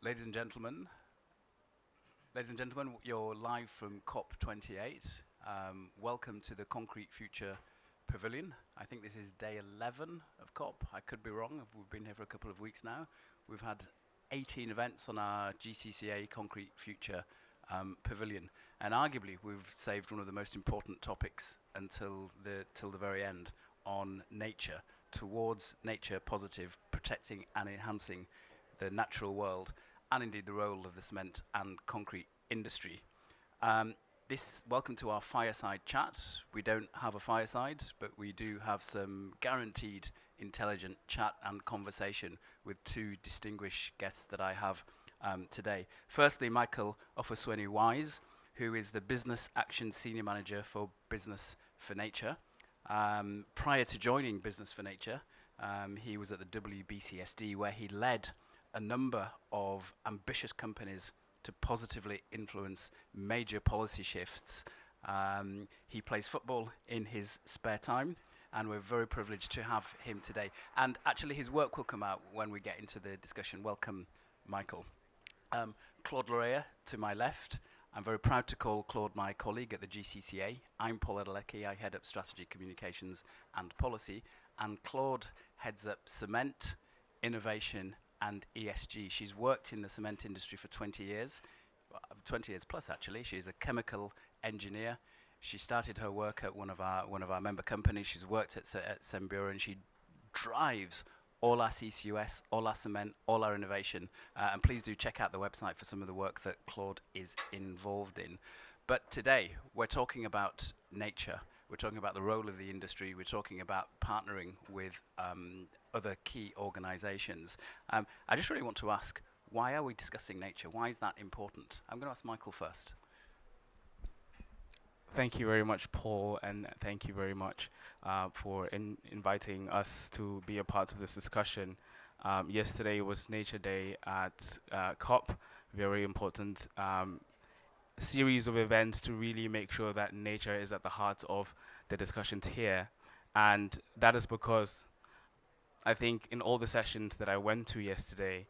Ladies and gentlemen, you're live from COP28. Welcome to the Concrete Future Pavilion. I think this is day 11 of COP. I could be wrong. We've been here for a couple of weeks now. We've had 18 events on our GCCA Concrete Future Pavilion, and arguably we've saved one of the most important topics until the very end on nature, towards nature positive, protecting and enhancing the natural world, and indeed the role of the cement and concrete industry. Welcome to our fireside chat. We don't have a fireside, but we do have some guaranteed intelligent chat and conversation with two distinguished guests that I have today. Firstly, Michael Ofosweni-Wise, who is the Business Action Senior Manager for Business for Nature. Prior to joining Business for Nature, he was at the WBCSD, where he led a number of ambitious companies to positively influence major policy shifts. He plays football in his spare time, and we're very privileged to have him today. And actually his work will come out when we get into the discussion. Welcome, Michael. Claude Laurier to my left. I'm very proud to call Claude my colleague at the GCCA. I'm Paul Edelecki. I head up strategy, communications and policy, and Claude heads up cement, innovation and ESG. She's worked in the cement industry for 20 years, 20 years plus actually. She's a chemical engineer. She started her work at one of our member companies. She's worked at Sembura, and she drives all our CCUS, all our cement, all our innovation. And please do check out the website for some of the work that Claude is involved in. But today we're talking about nature. We're talking about the role of the industry. We're talking about partnering with other key organizations. I just really want to ask, why are we discussing nature? Why is that important? I'm going to ask Michael first. Thank you very much, Paul, and thank you very much for inviting us to be a part of this discussion. Yesterday was Nature Day at COP, very important series of events to really make sure that nature is at the heart of the discussions here. And that is because I think in all the sessions that I went to yesterday,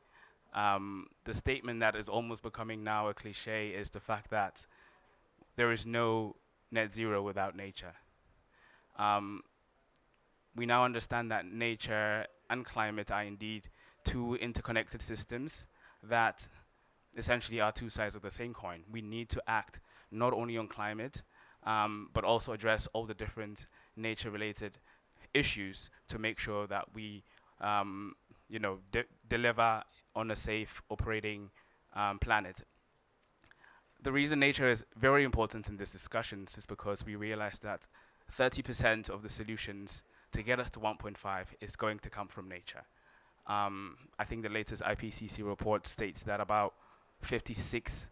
the statement that is almost becoming now a cliche is the fact that there is no net zero without nature. We now understand that nature and climate are indeed two interconnected systems that essentially are two sides of the same coin. We need to act not only on climate, but also address all the different nature-related issues to make sure that we, deliver on a safe operating planet. The reason nature is very important in these discussions is because we realize that 30% of the solutions to get us to 1.5 is going to come from nature. I think the latest IPCC report states that about 56%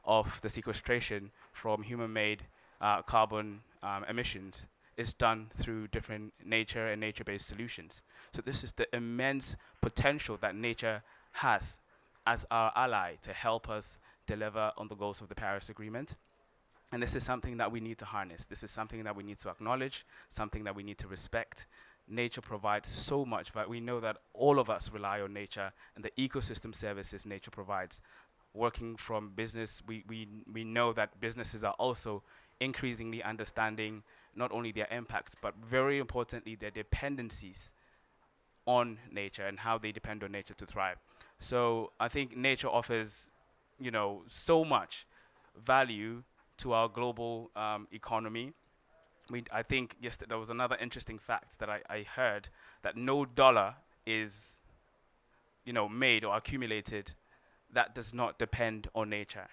of the sequestration from human-made carbon emissions is done through different nature and nature-based solutions. So this is the immense potential that nature has as our ally to help us deliver on the goals of the Paris Agreement. And this is something that we need to harness. This is something that we need to acknowledge, something that we need to respect. Nature provides so much, but we know that all of us rely on nature and the ecosystem services nature provides. Working from business, we know that businesses are also increasingly understanding not only their impacts, but very importantly, their dependencies on nature and how they depend on nature to thrive. So I think nature offers, so much value to our global economy. I think yesterday there was another interesting fact that I heard, that no dollar is, made or accumulated that does not depend on nature.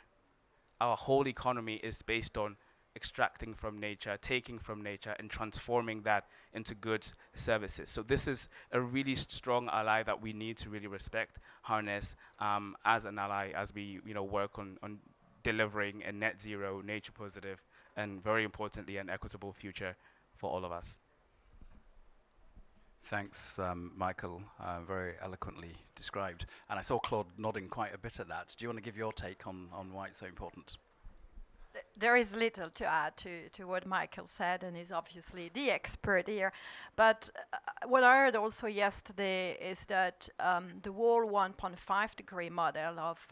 Our whole economy is based on extracting from nature, taking from nature, and transforming that into goods, services. So this is a really strong ally that we need to really respect, harness as an ally as we work on delivering a net zero, nature positive, and very importantly, an equitable future for all of us. Thanks, Michael. Very eloquently described. And I saw Claude nodding quite a bit at that. Do you want to give your take on why it's so important? There is little to add to what Michael said, and he's obviously the expert here. But what I heard also yesterday is that the whole 1.5 degree model of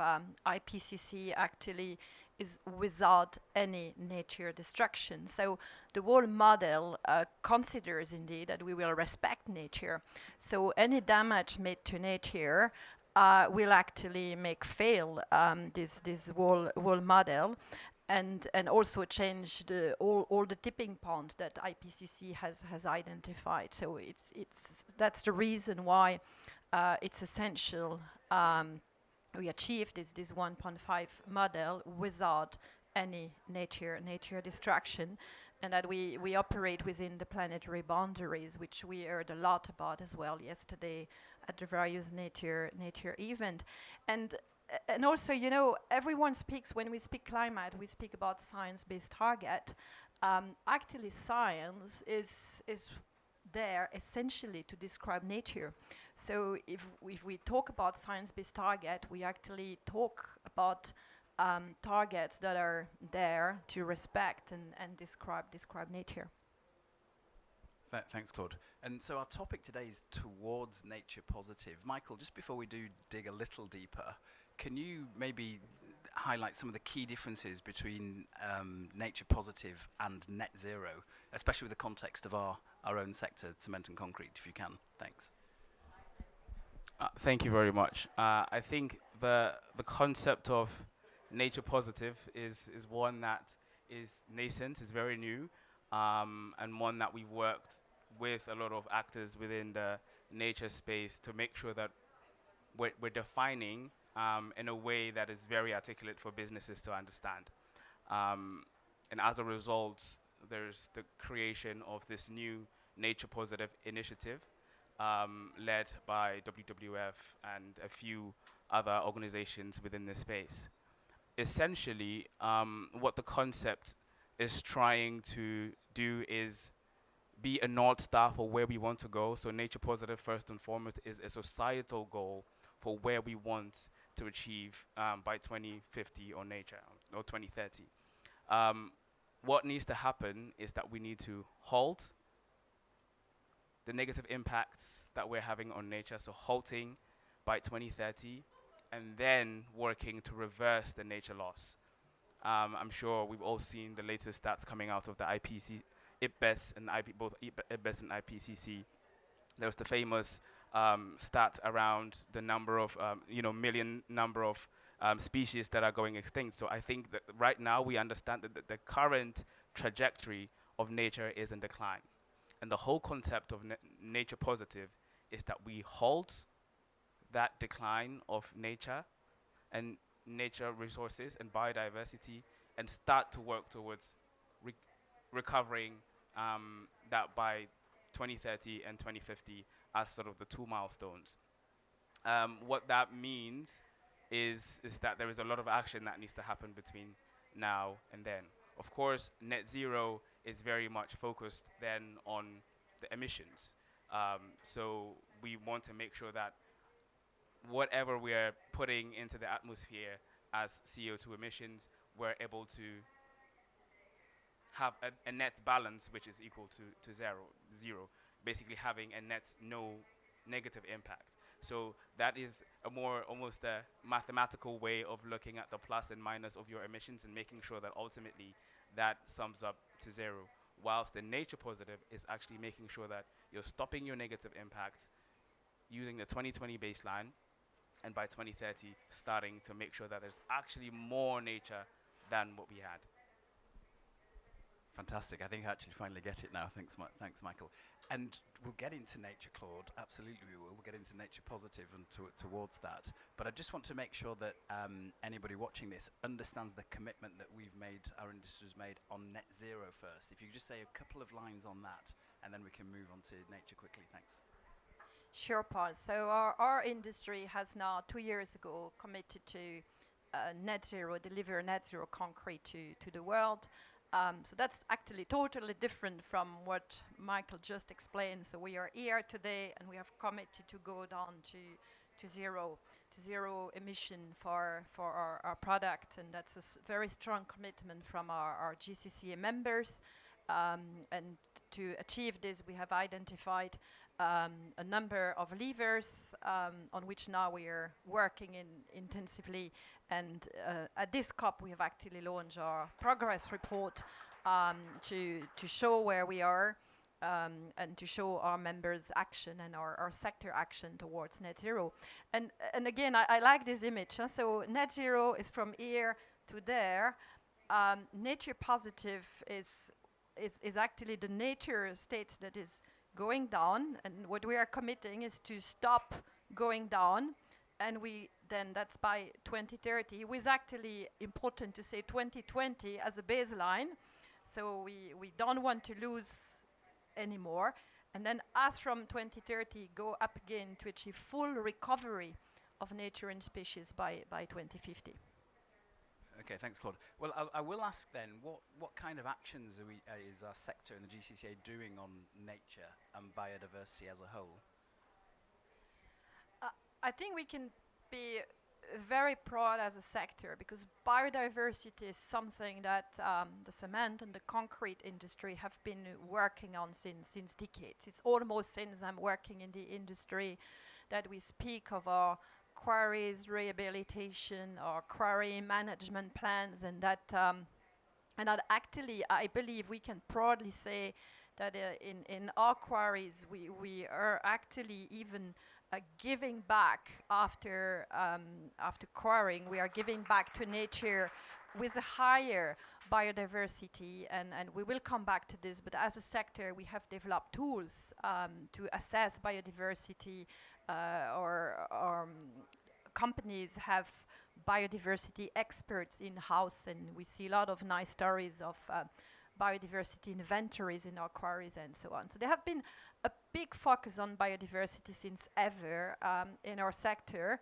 IPCC actually is without any nature destruction. So the whole model considers indeed that we will respect nature. So any damage made to nature will actually make fail this whole model, and also change all the tipping points that IPCC has identified. So that's the reason why it's essential we achieve this 1.5 model without any nature destruction, and that we operate within the planetary boundaries, which we heard a lot about as well yesterday at the various nature event. And also, you know, everyone speaks, when we speak climate, we speak about science-based target. Actually, science is there essentially to describe nature. So if we talk about science-based target, we actually talk about targets that are there to respect and describe nature. Thanks, Claude. And so our topic today is towards nature positive. Michael, just before we do dig a little deeper, can you maybe highlight some of the key differences between nature positive and net zero, especially with the context of our own sector, cement and concrete, if you can? Thanks. Thank you very much. I think the concept of nature positive is one that is nascent, is very new, and one that we've worked with a lot of actors within the nature space to make sure that we're defining in a way that is very articulate for businesses to understand. And as a result, there's the creation of this new nature positive initiative led by WWF and a few other organizations within this space. Essentially, what the concept is trying to do is be a North Star for where we want to go. So nature positive, first and foremost, is a societal goal for where we want to achieve by 2050 or nature, or 2030. What needs to happen is that we need to halt the negative impacts that we're having on nature, so halting by 2030, and then working to reverse the nature loss. I'm sure we've all seen the latest stats coming out of the IPBES and both IPBES and IPCC. There was the famous stat around the number of, million number of species that are going extinct. So I think that right now we understand that the current trajectory of nature is in decline. And the whole concept of nature positive is that we halt that decline of nature and nature resources and biodiversity and start to work towards recovering that by 2030 and 2050 as sort of the two milestones. What that means is that there is a lot of action that needs to happen between now and then. Of course, net zero is very much focused then on the emissions. So we want to make sure that whatever we are putting into the atmosphere as CO2 emissions, we're able to have a net balance which is equal to zero, basically having a net no negative impact. So that is a more almost a mathematical way of looking at the plus and minus of your emissions and making sure that ultimately that sums up to zero. Whilst the nature positive is actually making sure that you're stopping your negative impacts using the 2020 baseline, and by 2030 starting to make sure that there's actually more nature than what we had. Fantastic. I think I actually finally get it now. Thanks, Michael. And we'll get into nature, Claude. Absolutely, we will. We'll get into nature positive and towards that. But I just want to make sure that anybody watching this understands the commitment that we've made, our industry's made on net zero first. If you could just say a couple of lines on that, and then we can move on to nature quickly. Thanks. Sure, Paul. So our industry has now 2 years ago committed to net zero, deliver net zero concrete to the world. So that's actually totally different from what Michael just explained. So we are here today and we have committed to go down to zero zero emission for our product, and that's a very strong commitment from our GCCA members. And to achieve this, we have identified a number of levers on which now we are working intensively. And at this COP, we have actually launched our progress report to show where we are and to show our members' action and our sector action towards net zero. And again, I like this image. So net zero is from here to there. Nature positive is actually the nature state that is going down, and what we are committing is to stop going down, and that's by 2030. It was actually important to say 2020 as a baseline, so we don't want to lose anymore, and then as from 2030 go up again to achieve full recovery of nature and species by 2050. Okay, thanks, Claude. Well, I will ask then, what kind of actions is our sector and the GCCA doing on nature and biodiversity as a whole? I think we can be very proud as a sector, because biodiversity is something that the cement and the concrete industry have been working on since decades. It's almost since I'm working in the industry that we speak of our quarries rehabilitation or quarry management plans, and that actually I believe we can proudly say that in our quarries we are actually even giving back after quarrying. We are giving back to nature with a higher biodiversity, and we will come back to this, but as a sector we have developed tools to assess biodiversity, or companies have biodiversity experts in-house, and we see a lot of nice stories of biodiversity inventories in our quarries and so on. So there have been a big focus on biodiversity since ever in our sector.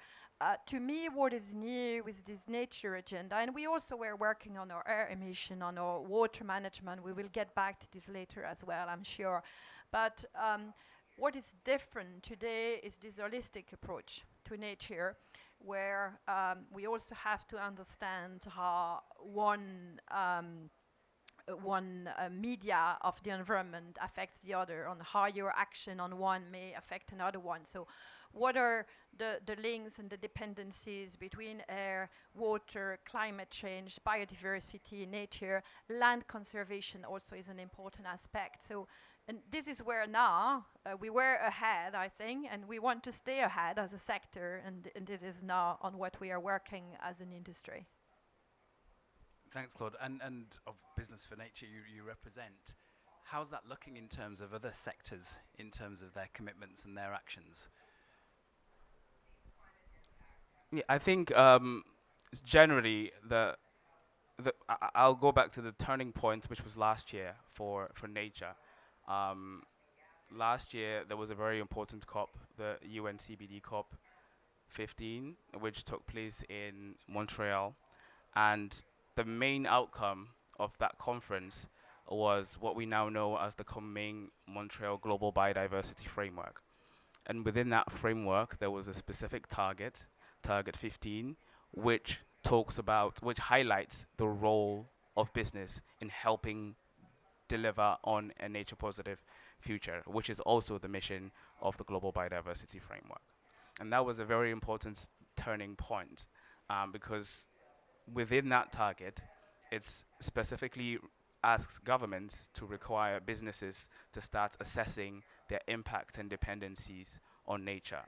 To me, what is new with this nature agenda, and we also were working on our air emission, on our water management, we will get back to this later as well, I'm sure. But what is different today is this holistic approach to nature, where we also have to understand how one media of the environment affects the other, on how your action on one may affect another one. So what are the links and the dependencies between air, water, climate change, biodiversity, nature? Land conservation also is an important aspect. So, and this is where now we were ahead, I think, and we want to stay ahead as a sector, and this is now on what we are working as an industry. Thanks, Claude. And of Business for Nature you represent, how's that looking in terms of other sectors, in terms of their commitments and their actions? Yeah, I think generally I'll go back to the turning point, which was last year for nature. Last year there was a very important COP, the UN CBD COP15, which took place in Montreal, and the main outcome of that conference was what we now know as the Kunming-Montreal Global Biodiversity Framework. And within that framework there was a specific target 15, which highlights the role of business in helping deliver on a nature positive future, which is also the mission of the Global Biodiversity Framework. And that was a very important turning point, because within that target, it specifically asks governments to require businesses to start assessing their impact and dependencies on nature.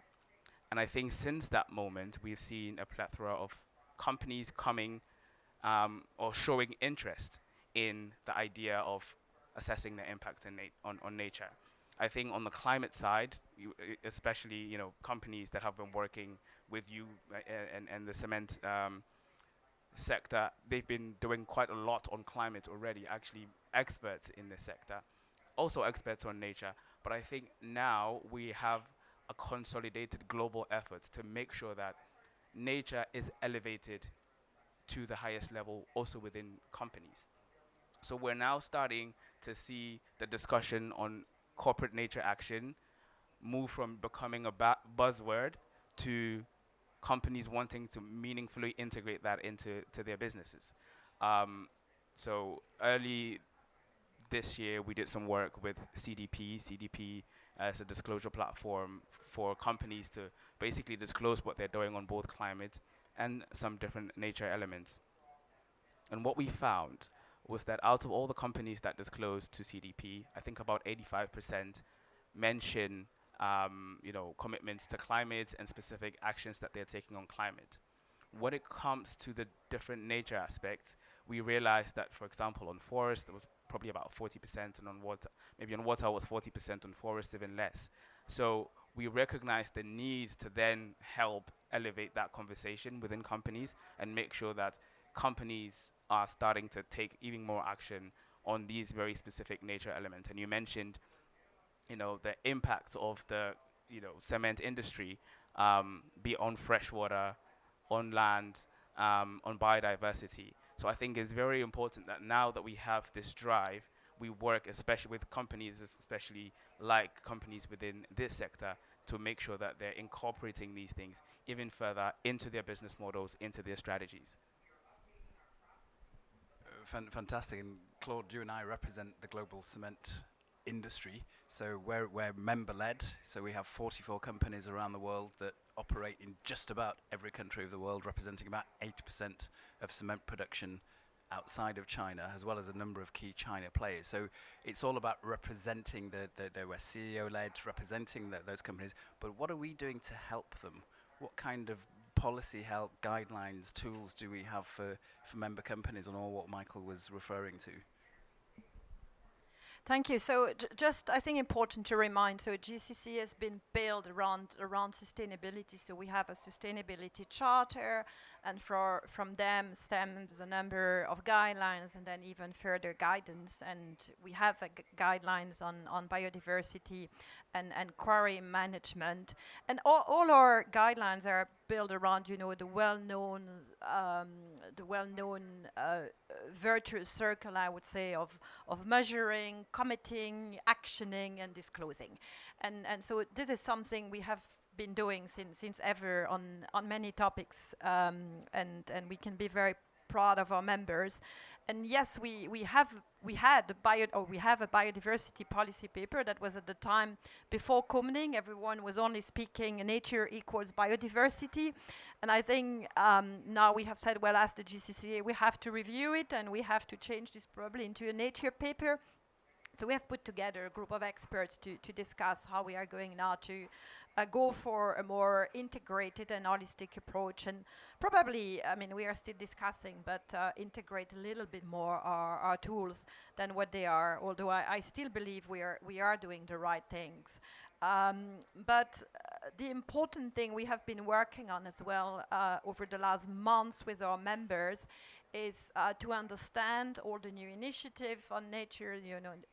And I think since that moment, we've seen a plethora of companies coming or showing interest in the idea of assessing the impact on nature. I think on the climate side, especially companies that have been working with you and the cement sector, they've been doing quite a lot on climate already, actually experts in this sector, also experts on nature. But I think now we have a consolidated global effort to make sure that nature is elevated to the highest level also within companies. So we're now starting to see the discussion on corporate nature action move from becoming a buzzword to companies wanting to meaningfully integrate that into their businesses. So early this year, we did some work with CDP. CDP is a disclosure platform for companies to basically disclose what they're doing on both climate and some different nature elements. And what we found was that out of all the companies that disclosed to CDP, I think about 85% mention commitments to climate and specific actions that they're taking on climate. When it comes to the different nature aspects, we realized that, for example, on forest, there was probably about 40%, and on water, maybe on water was 40%, on forest even less. So we recognized the need to then help elevate that conversation within companies and make sure that companies are starting to take even more action on these very specific nature elements. And you mentioned, the impact of the, cement industry, be on freshwater, on land, on biodiversity. So I think it's very important that now that we have this drive, we work especially with companies, especially like companies within this sector, to make sure that they're incorporating these things even further into their business models, into their strategies. Fantastic. And Claude, you and I represent the global cement industry. So we're member-led. So we have 44 companies around the world that operate in just about every country of the world, representing about 80% of cement production outside of China, as well as a number of key China players. So it's all about representing we're CEO-led, representing those companies. But what are we doing to help them? What kind of policy help, guidelines, tools do we have for member companies on all what Michael was referring to? Thank you. So just, I think, important to remind, so GCC has been built around sustainability. So we have a sustainability charter, and from them stems a number of guidelines and then even further guidance. And we have guidelines on biodiversity and quarry management. And all our guidelines are built around, the well-known virtuous circle, I would say, of measuring, committing, actioning, and disclosing. And so this is something we have been doing since ever on many topics, and we can be very proud of our members. And yes, we have a biodiversity policy paper that was at the time before Kunming. Everyone was only speaking nature equals biodiversity, and I think now we have said, well, as the GCCA, we have to review it and we have to change this probably into a nature paper. So we have put together a group of experts to discuss how we are going now to go for a more integrated and holistic approach, and probably, we are still discussing, but integrate a little bit more our tools than what they are, although I still believe we are doing the right things. But the important thing we have been working on as well over the last months with our members is to understand all the new initiative on nature,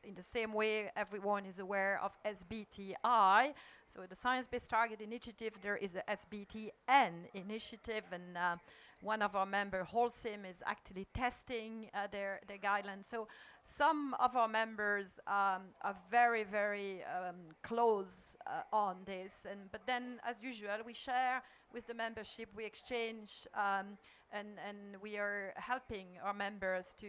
in the same way everyone is aware of SBTI. So the Science-Based Target Initiative, there is a SBTN initiative, and one of our members, Holcim, is actually testing their guidelines. So some of our members are very, very close on this. But then, as usual, we share with the membership, we exchange, and we are helping our members to,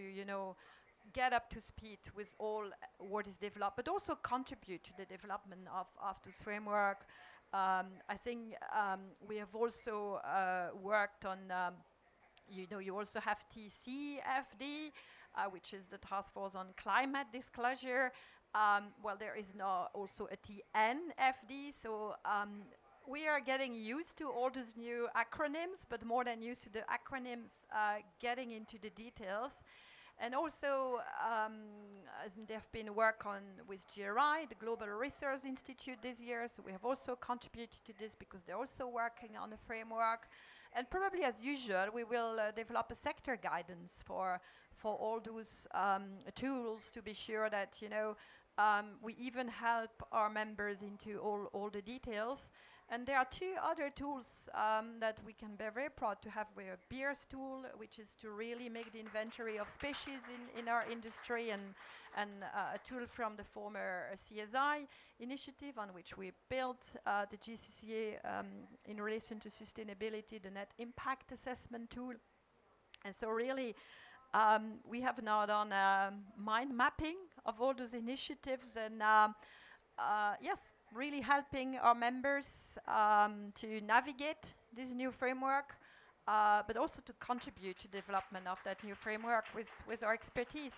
get up to speed with all what is developed, but also contribute to the development of this framework. I think we have also worked on, you also have TCFD, which is the Task Force on Climate Disclosure. Well, there is now also a TNFD, so we are getting used to all those new acronyms, but more than used to the acronyms, getting into the details. And also, there have been work on with GRI, the Global Research Institute, this year. So we have also contributed to this because they're also working on the framework. And probably, as usual, we will develop a sector guidance for all those tools to be sure that we even help our members into all the details. And there are two other tools that we can be very proud to have. We have BEARS tool, which is to really make the inventory of species in our industry, and a tool from the former CSI initiative on which we built the GCCA in relation to sustainability, the net impact assessment tool. And so really, we have now done mind mapping of all those initiatives, and yes, really helping our members to navigate this new framework, but also to contribute to development of that new framework with our expertise.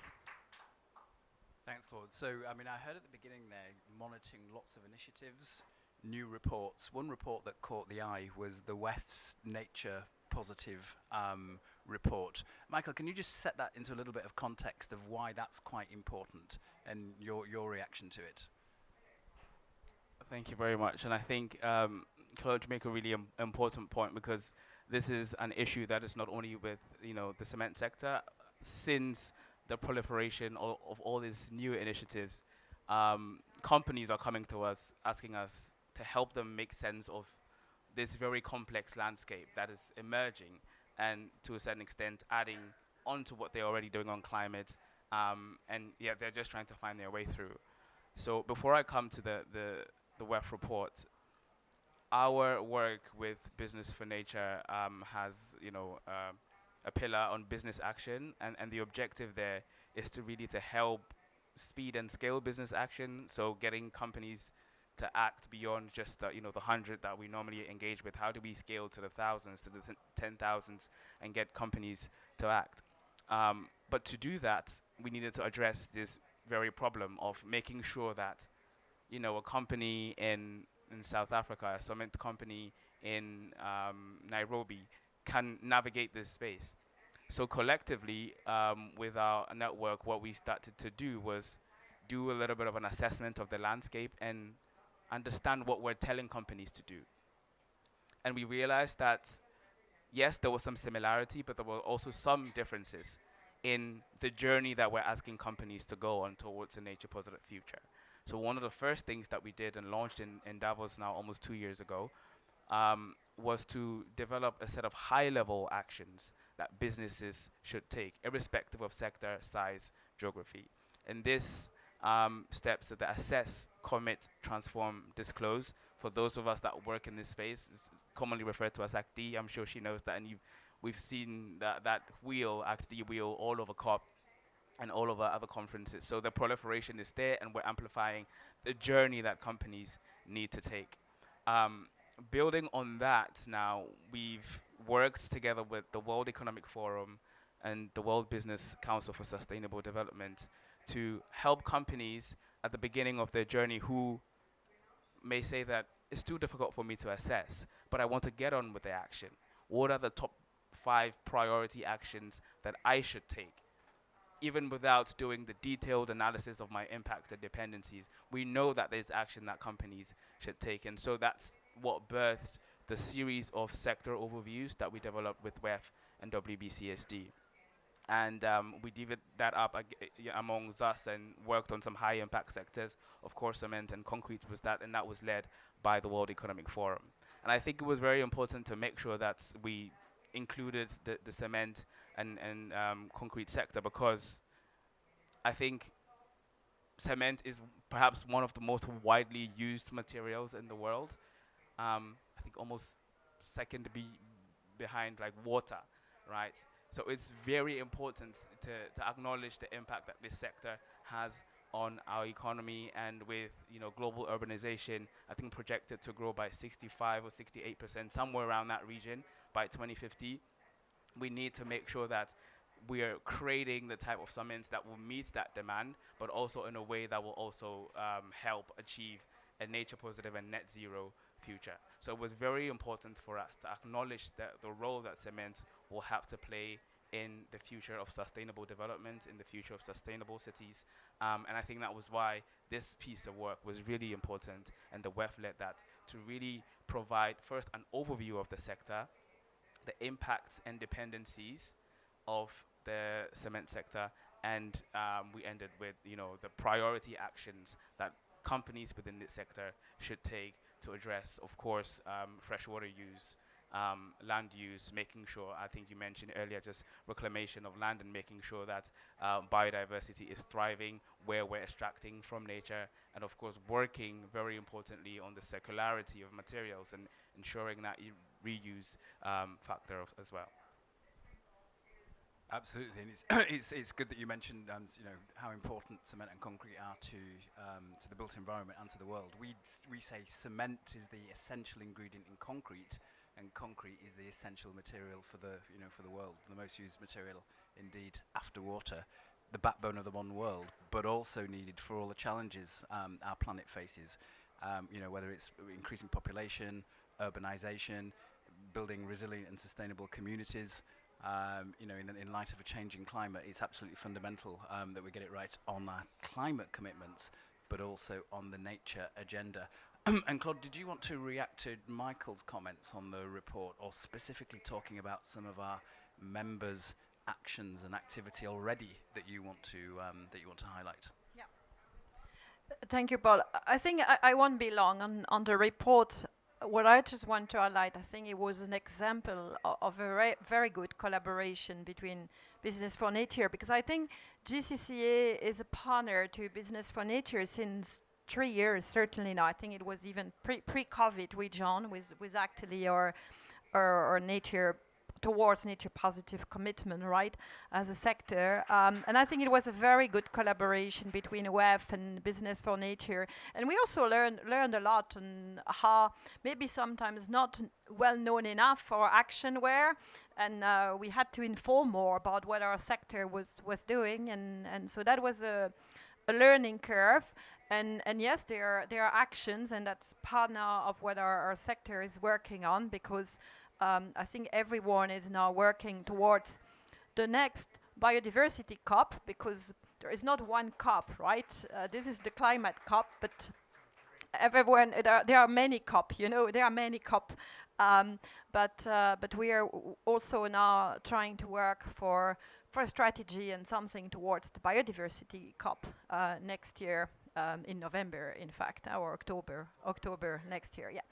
Thanks, Claude. So, I mean, I heard at the beginning there, monitoring lots of initiatives, new reports. One report that caught the eye was the WEF's Nature Positive report. Michael, can you just set that into a little bit of context of why that's quite important and your reaction to it? Thank you very much. And I think Claude make a really important point, because this is an issue that is not only with the cement sector. Since the proliferation of all these new initiatives, companies are coming to us asking us to help them make sense of this very complex landscape that is emerging, and to a certain extent adding on to what they're already doing on climate, and yeah, they're just trying to find their way through. So before I come to the WEF report, our work with Business for Nature has a pillar on business action, and the objective there is to really to help speed and scale business action, so getting companies to act beyond just the 100 that we normally engage with. How do we scale to the thousands, to the 10,000s, and get companies to act? But to do that, we needed to address this very problem of making sure that a company in South Africa, a cement company in Nairobi, can navigate this space. So collectively, with our network, what we started to do was do a little bit of an assessment of the landscape and understand what we're telling companies to do. And we realized that, yes, there was some similarity, but there were also some differences in the journey that we're asking companies to go on towards a nature-positive future. So one of the first things that we did and launched in Davos now almost 2 years ago was to develop a set of high-level actions that businesses should take, irrespective of sector, size, geography. And this steps that assess, commit, transform, disclose. For those of us that work in this space, it's commonly referred to as ACT-D. I'm sure she knows that, and we've seen that wheel, ACT-D wheel, all over COP and all over other conferences. So the proliferation is there, and we're amplifying the journey that companies need to take. Building on that, now we've worked together with the World Economic Forum and the World Business Council for Sustainable Development to help companies at the beginning of their journey who may say that it's too difficult for me to assess, but I want to get on with the action. What are the top 5 priority actions that I should take? Even without doing the detailed analysis of my impacts and dependencies, we know that there's action that companies should take. And so that's what birthed the series of sector overviews that we developed with WEF and WBCSD. And we divided that up amongst us and worked on some high impact sectors. Of course, cement and concrete was that, and that was led by the World Economic Forum. And I think it was very important to make sure that we included the cement and concrete sector, because I think cement is perhaps one of the most widely used materials in the world. I think almost second behind like water, right? So it's very important to acknowledge the impact that this sector has on our economy, and with global urbanization, I think projected to grow by 65 or 68%, somewhere around that region by 2050. We need to make sure that we are creating the type of cements that will meet that demand, but also in a way that will also help achieve a nature positive and net zero future. So it was very important for us to acknowledge the role that cement will have to play in the future of sustainable development, in the future of sustainable cities. And I think that was why this piece of work was really important, and the WEF led that, to really provide first an overview of the sector, the impacts and dependencies of the cement sector, and we ended with the priority actions that companies within this sector should take to address, of course, freshwater use, land use, making sure, I think you mentioned earlier, just reclamation of land and making sure that biodiversity is thriving where we're extracting from nature, and of course working very importantly on the circularity of materials and ensuring that you reuse factor as well. Absolutely, and it's good that you mentioned how important cement and concrete are to the built environment and to the world. We say cement is the essential ingredient in concrete, and concrete is the essential material for the world, the most used material indeed after water, the backbone of the modern world, but also needed for all the challenges our planet faces. Whether it's increasing population, urbanization, building resilient and sustainable communities. In light of a changing climate, it's absolutely fundamental that we get it right on our climate commitments, but also on the nature agenda. And Claude, did you want to react to Michael's comments on the report, or specifically talking about some of our members' actions and activity already that you want to highlight? Yeah. Thank you, Paul. I think I won't be long on the report. What I just want to highlight, I think it was an example of a very good collaboration between Business for Nature, because I think GCCA is a partner to Business for Nature since 3 years, certainly now. I think it was even pre-COVID with John, with actually our nature towards nature positive commitment, right, as a sector. And I think it was a very good collaboration between WEF and Business for Nature. And we also learned a lot on how maybe sometimes not well known enough our action were. And we had to inform more about what our sector was doing. And so that was a learning curve. And yes, there are actions, and that's part now of what our sector is working on, because I think everyone is now working towards the next biodiversity COP, because there is not one COP, right? This is the climate COP, but everyone, there are many COP, there are many COP. But we are also now trying to work for a strategy and something towards the biodiversity COP next year, in November, in fact, or October next year, yeah.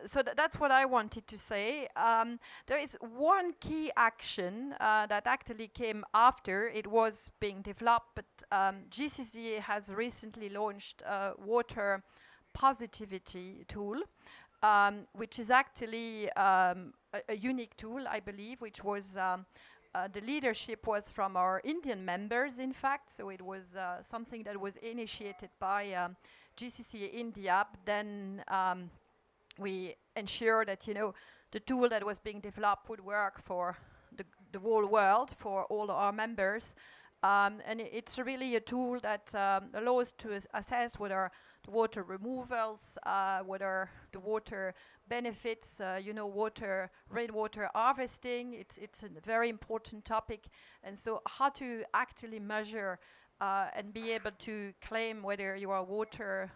So that's what I wanted to say. There is one key action that actually came after it was being developed, but GCCA has recently launched a water positivity tool, which is actually a unique tool, I believe, which was the leadership was from our Indian members, in fact, so it was something that was initiated by GCCA India. Then we ensured that the tool that was being developed would work for the whole world, for all our members, and it's really a tool that allows to assess whether the water removals, whether the water benefits, rainwater harvesting. It's a very important topic, and so how to actually measure and be able to claim whether you are water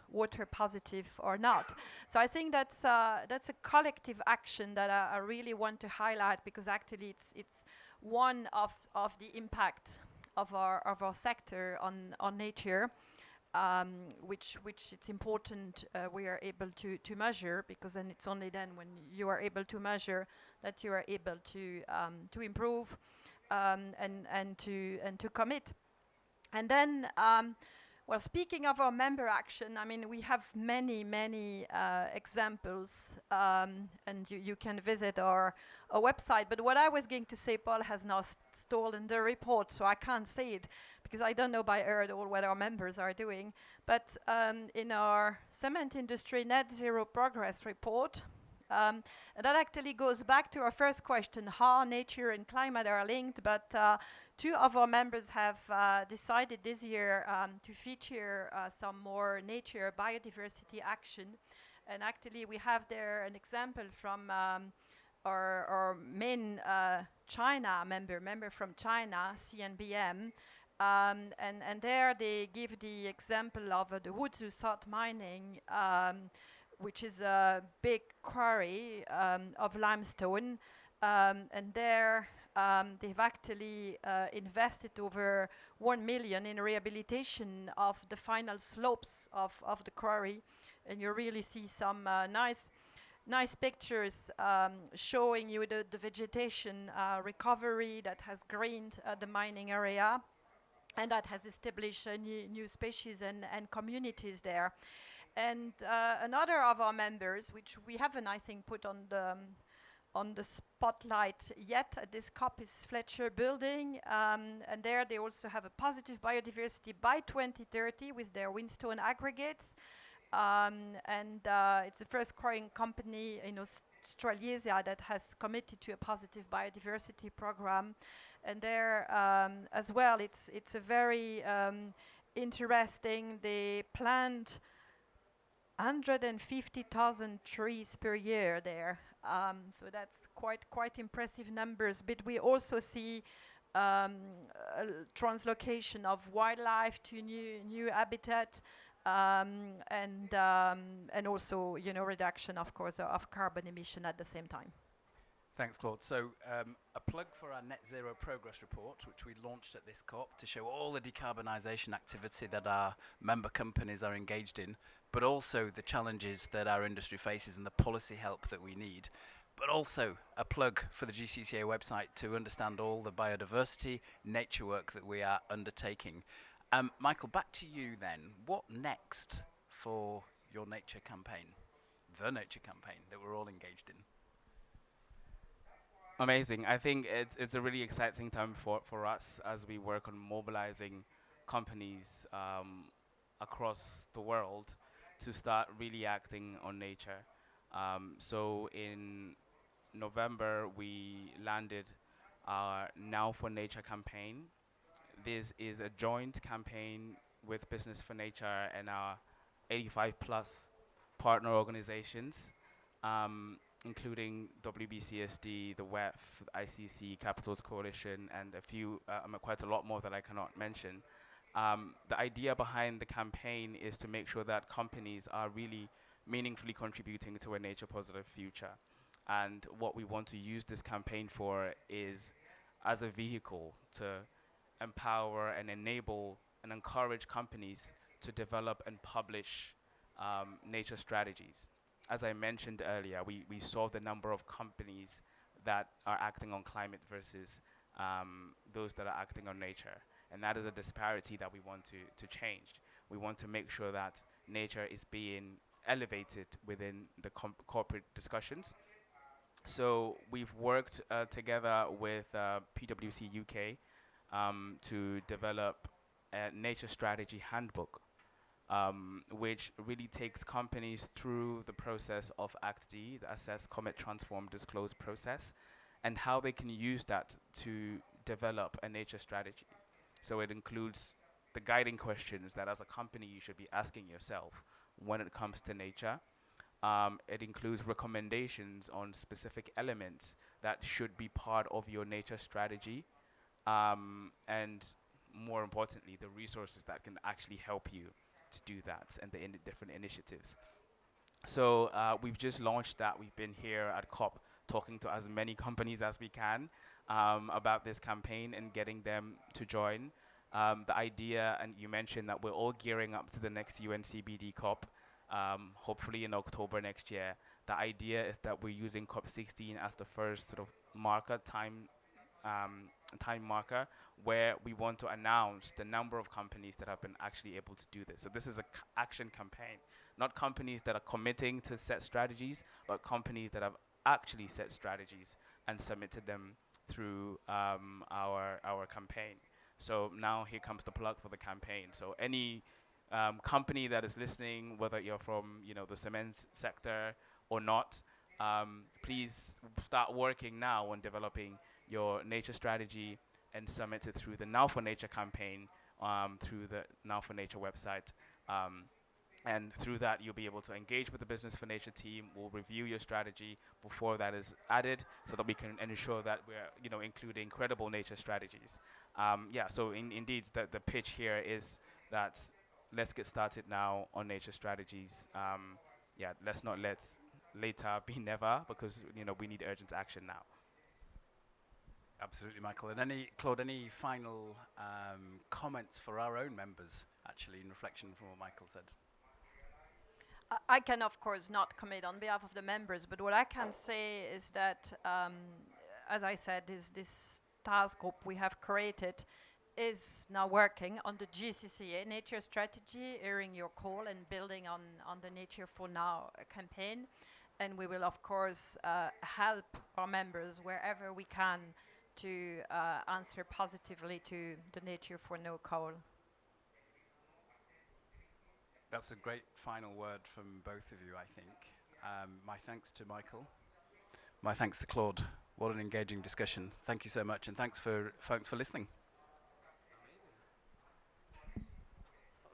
positive or not. So I think that's a collective action that I really want to highlight, because actually it's one of the impact of our sector on nature, which it's important we are able to measure, because then it's only then when you are able to measure that you are able to improve and to commit. And then, well, speaking of our member action, I mean, we have many examples, and you can visit our website. But what I was going to say, Paul has now stolen the report, so I can't say it, because I don't know by heart all what our members are doing. But in our cement industry net zero progress report, and that actually goes back to our first question, how nature and climate are linked, but two of our members have decided this year to feature some more nature biodiversity action. And actually we have there an example from our main China member from China, CNBM. And there they give the example of the Wuzhou salt mining, which is a big quarry of limestone. And there they've actually invested over 1 million in rehabilitation of the final slopes of the quarry, and you really see some nice pictures showing you the vegetation recovery that has greened the mining area, and that has established new species and communities there. And another of our members, which we haven't, I think, put on the spotlight yet at this COP, is Fletcher Building, and there they also have a positive biodiversity by 2030 with their windstone aggregates, and it's the first quarrying company in Australasia that has committed to a positive biodiversity program. And there as well, it's a very interesting. They plant 150,000 trees per year there, so that's quite impressive numbers. But we also see translocation of wildlife to new habitat, and also reduction, of course, of carbon emission at the same time. Thanks, Claude. So a plug for our Net Zero Progress Report, which we launched at this COP to show all the decarbonisation activity that our member companies are engaged in, but also the challenges that our industry faces and the policy help that we need. But also a plug for the GCCA website to understand all the biodiversity, nature work that we are undertaking. Michael, back to you then. What next for your nature campaign, the nature campaign that we're all engaged in? Amazing. I think it's a really exciting time for us as we work on mobilizing companies across the world to start really acting on nature. So in November, we landed our Now for Nature campaign. This is a joint campaign with Business for Nature and our 85 plus partner organizations, including WBCSD, the WEF, ICC, Capitals Coalition, and quite a lot more that I cannot mention. The idea behind the campaign is to make sure that companies are really meaningfully contributing to a nature positive future. And what we want to use this campaign for is as a vehicle to empower and enable and encourage companies to develop and publish nature strategies. As I mentioned earlier, we saw the number of companies that are acting on climate versus those that are acting on nature. And that is a disparity that we want to change. We want to make sure that nature is being elevated within the corporate discussions. So we've worked together with PwC UK to develop a nature strategy handbook, which really takes companies through the process of ACT-D, the Assess, Commit, Transform, Disclose process, and how they can use that to develop a nature strategy. So it includes the guiding questions that as a company you should be asking yourself when it comes to nature. It includes recommendations on specific elements that should be part of your nature strategy, and more importantly, the resources that can actually help you to do that and the different initiatives. So we've just launched that. We've been here at COP talking to as many companies as we can about this campaign and getting them to join. The idea, and you mentioned that we're all gearing up to the next UNCBD COP, hopefully in October next year. The idea is that we're using COP16 as the first sort of marker, time marker, where we want to announce the number of companies that have been actually able to do this. So this is an action campaign, not companies that are committing to set strategies, but companies that have actually set strategies and submitted them through our campaign. So now here comes the plug for the campaign. So any company that is listening, whether you're from the cement sector or not, please start working now on developing your nature strategy and submit it through the Now for Nature campaign, through the Now for Nature website. And through that, you'll be able to engage with the Business for Nature team. We'll review your strategy before that is added so that we can ensure that we're including credible nature strategies. So indeed, the pitch here is that let's get started now on nature strategies. Let's not let later be never, because we need urgent action now. Absolutely, Michael. And Claude, any final comments for our own members, actually, in reflection from what Michael said? I can, of course, not commit on behalf of the members, but what I can say is that, as I said, this task group we have created is now working on the GCCA nature strategy, hearing your call and building on the Nature for Now campaign. And we will, of course, help our members wherever we can to answer positively to the Nature for No call. That's a great final word from both of you, I think. My thanks to Michael. My thanks to Claude. What an engaging discussion. Thank you so much, and thanks for listening.